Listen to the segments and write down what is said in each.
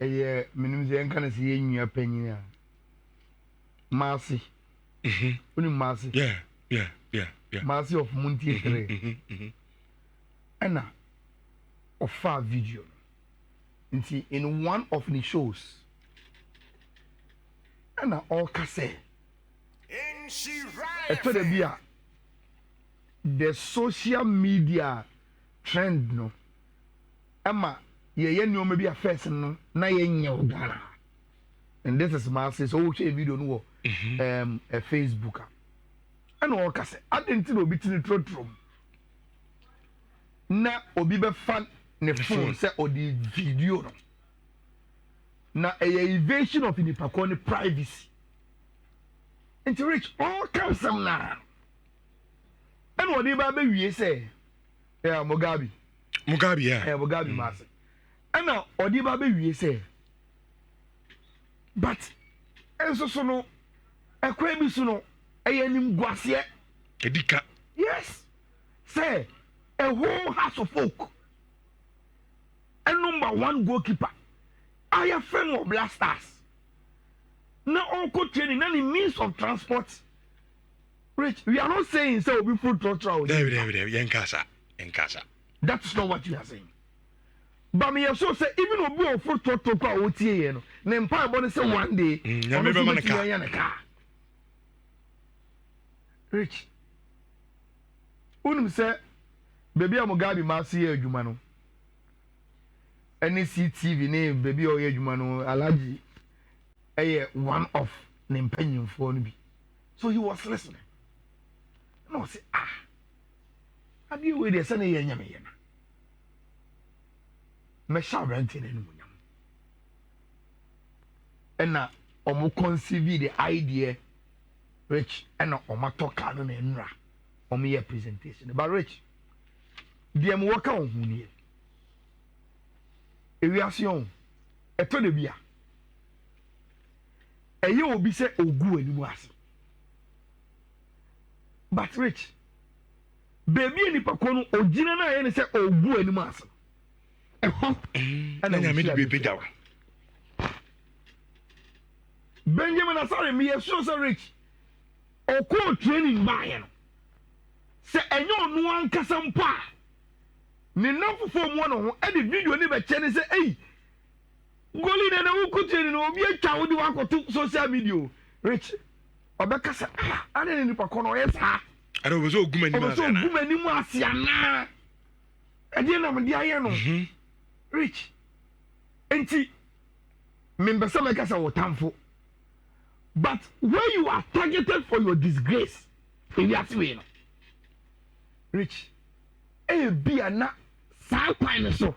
yeah, minimum can see in your opinion. Marcy. Only Marcy. Yeah. Marcy of Munti. Anna of far video. In one of the shows. Anna all kase. Nhyira. The social media trend no. Emma, ye nneoma bi affect no na ye nye Ghana. And this is Marcy so we share video no a Facebook. And all kase. Adenti no bi tini trotrom. Na obi be fan ne phone say or the video no. Na a invasion of the pakoni privacy. And to reach all kinds of now. And what the baby say, yeah, Mugabe, yeah. Mugabe Master. And now, or the baby say, but, and so no, a crabby sono, a yanim guasia, a dika. Yes, say, a whole house of folk, a number one goalkeeper, I have friend of blasters. Now, all training, any means of transport. Rich, we are not saying so we put torture. There, Yankasa. That's not what you are saying. But me also say even obi on foot torture OTA no. Na mpa body say one day. Rich. Unim say baby Mugabe ma see adwuma no. Any CTV ne baby o adwuma no alaji one of ne mpanyimfo no bi. So he was listening. No say have you with the son ye nyame ye na me sha brante na mu nyam na omo conceive the idea Rich and omo toka no na nra omo ye presentation but Rich dia mo waka on hu ne ewiasion eto de bia eye obi se ogu animu ase but Rich baby ni pakono ogina na ye ne se ogu animu ase and I made baby dawa Benjamin Asare me so so Rich oko training buy no se enyo onu ankasa mpa ni nafofo mo no ho e de video ni be che ne se ei goli na na wuku training no obi atwa wo di wakoto social media Rich obeka se ade ni pakono yes ha ade obo so ogumani ma so ogumani mu asiana e de na me de aye no Rich enti membesa make say wotamfo but when you are targeted for your disgrace if you ask me no Rich be na sa kwan so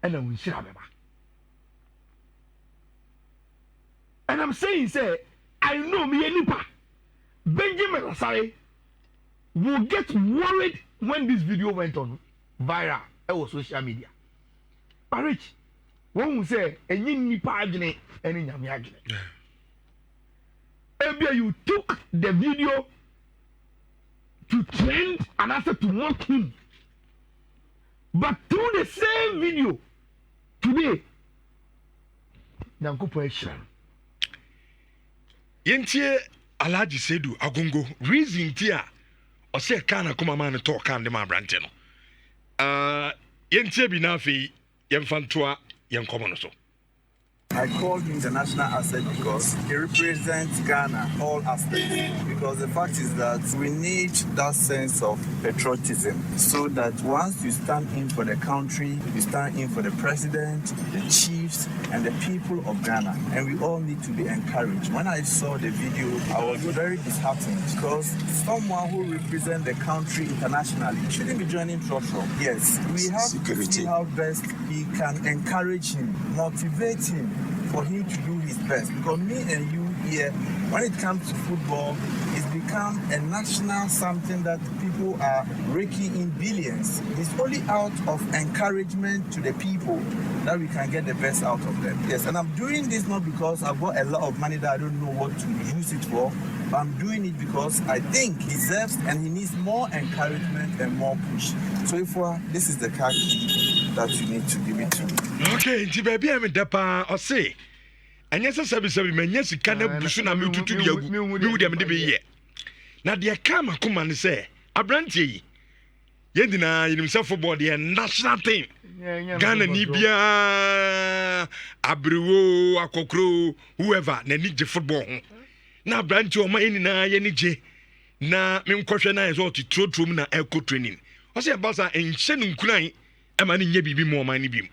and Nhyira beba and I'm saying say I know me enipa Benjamin Asare will get worried when this video went on viral on social media but Rich one will say enyi nipa adwene eni nyame adwene you took the video to trend and after to mock him. But through the same video, today, Nanko Poeshan. Yentie Alaji Sedu Agongo, reason tia, or say Kana Kumaman talk and the man branteno. Yentie Binafi, Yemfantua, Yankomonoso. I called him the national asset because he represents Ghana, all aspects. Because the fact is that we need that sense of patriotism so that once you stand in for the country, you stand in for the president, the chiefs, and the people of Ghana. And we all need to be encouraged. When I saw the video, I was very disheartened because someone who represents the country internationally shouldn't be joining Trotro. Yes, we have to see how best we can encourage him, motivate him, for him to do his best. Because me and you here, when it comes to football, it's become a national something that people are raking in billions. It's only out of encouragement to the people that we can get the best out of them. Yes, and I'm doing this not because I've got a lot of money that I don't know what to use it for, but I'm doing it because I think he deserves and he needs more encouragement and more push. So if this is the card that you need to give it to me. Okay, nti baby am depa o say. Anya sabi manya sika na busu na metutu de agu. Me wu de me de be ye. Na de ka makoma ne say abrantie yi. Yendina yinim football de national team. Ghana ni bia Abriwo Akokro whoever na ni je football ho. Na abrantie o ma ni na ye ni je. Na me nkwohwe na result trotrom na eco training. O say basa enhye nu nkuran e ma ni nya bibi mo man ni bim.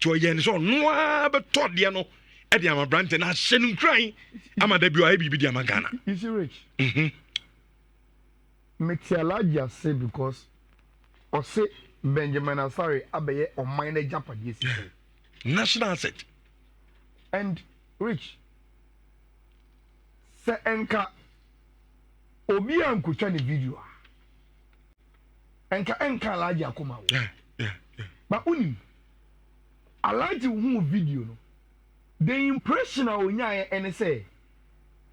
To ye ni so no a be to de no e de am brante na hye nu nkuran ama da bi o e bibi de am Ghana. You see Rich. Metialagia say because or say Benjamin Asare abeye on minor Japanese national asset. And Rich say enka obi ankutwa ni video enka alaji akoma wo Yeah. but unim alaji hu video no the impression a onya ene say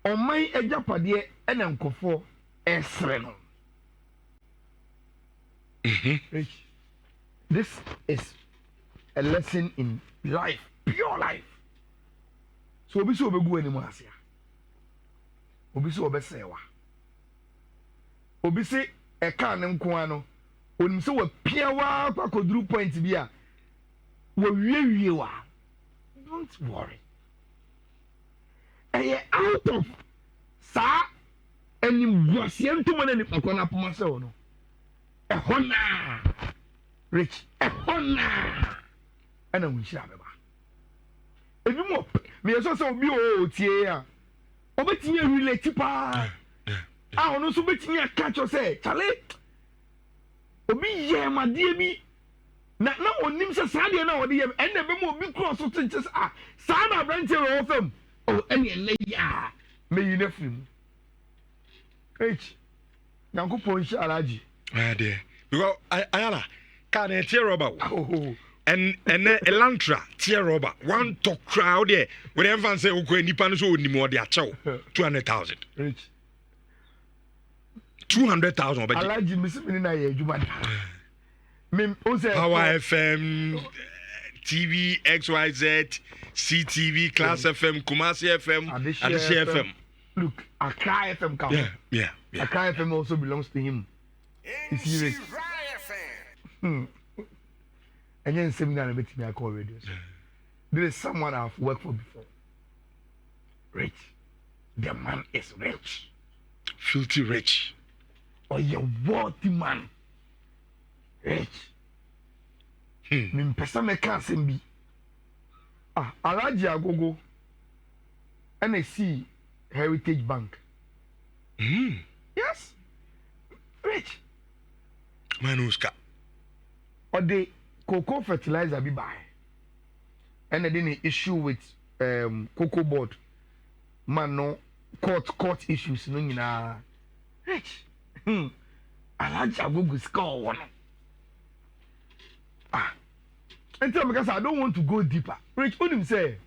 oman ejapade ena nkofo esre no. Rich, this is a lesson in life, pure life. So obi so obegu ani mu asia. Obi so obesewa. Obi se e ka ne nko ano. Onim se wa piawa kwa koduru point bi a wa wiewie wa. Don't worry. Out of sa any wasiento mo na ni akona poma se no. Ehona Rich ehona ana Nhyira beba ebi mo me so so obi o tie a obetimi relate pa ono so betimi aka say chale obi ye made bi na onim se saade na ode ye enne be mo obi cross so tinche sa na branche ro fam ene ene ya me unifrim Rich Nyankopon Nhyira Dear. Because Ayala can a tear rubber. And Elantra tear rubber. One talk crowd there. Whenever say okay, Nipan so ni more their chow. 200,000. Rich 200,000. Alaji misimi na ye juma. Power FM, TV, XYZ, CTV, Class FM, Kumasi FM, Adisha FM. Look, Accra FM comes. Yeah. Accra FM also belongs to him. It's serious. And then seminar bet me I call radio. There is someone I've worked for before. Rich. The man is rich. Filthy rich. Or your worthy man. Rich. Me pesa me can sembi. Alaji agogo. And I see Heritage Bank. Yes. Rich. Manuska. Or the cocoa fertilizer be buy. And then the issue with cocoa board. Man no court issues no na. Rich. Alaji agogo score one. And tell me because I don't want to go deeper. Rich Udim say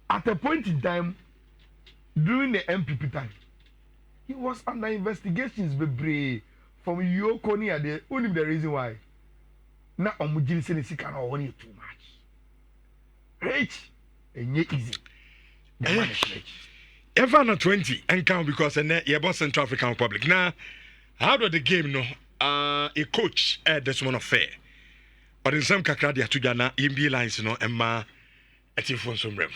at a point in time during the MPP time, he was under investigations from Yokoni at the only the reason why. Now Omujili say he can only too much. Rich and yet easy. The man is rich. Ever na 20 and count because you're boss Central African Republic. Now, how do the game no? A coach at this one affair. But in some kakra dia to Ghana, EMB lines no Emma at your phone some rem.